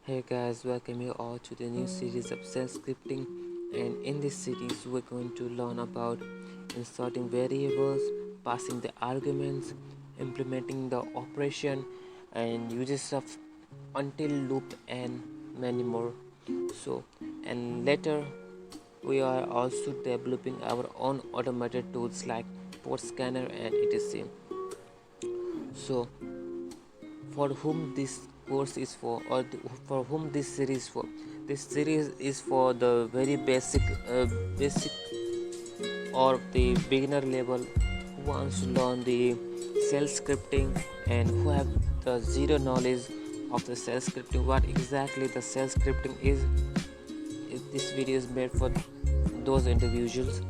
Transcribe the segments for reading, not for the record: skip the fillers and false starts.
Hey guys, welcome you all to the new series of self-scripting, and in this series we're going to learn about inserting variables, passing the arguments, implementing the operation and uses of until loop and many more. And later we are also developing our own automated tools like port scanner and etc. So for whom this course is for, or for whom this series for? This series is for the very basic or the beginner level who wants to learn the shell scripting and who have the zero knowledge of the shell scripting. What exactly the shell scripting is this video is made for those individuals.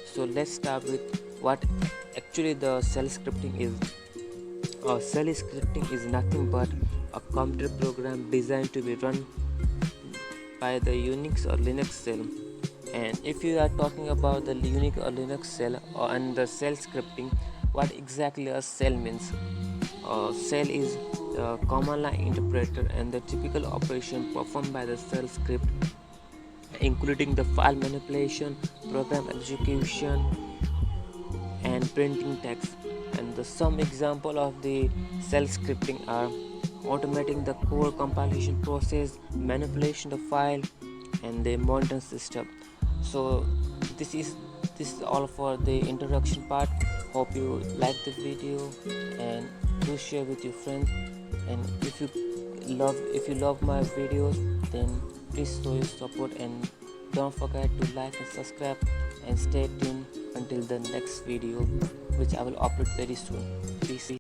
So let's start with what actually the shell scripting is. Shell scripting is nothing but a computer program designed to be run by the Unix or Linux shell. And if you are talking about the Unix or Linux shell and the shell scripting, what exactly a shell means? Shell is a command line interpreter and the typical operation performed by the shell script, including the file manipulation, program execution, and printing text. And some example of the shell scripting are automating the core compilation process, manipulation of file, and the monitoring system. So this is all for the introduction part. Hope you like the video and do share with your friends. And if you love my videos, then please show your support and don't forget to like and subscribe, and stay tuned until the next video, which I will upload very soon. Peace.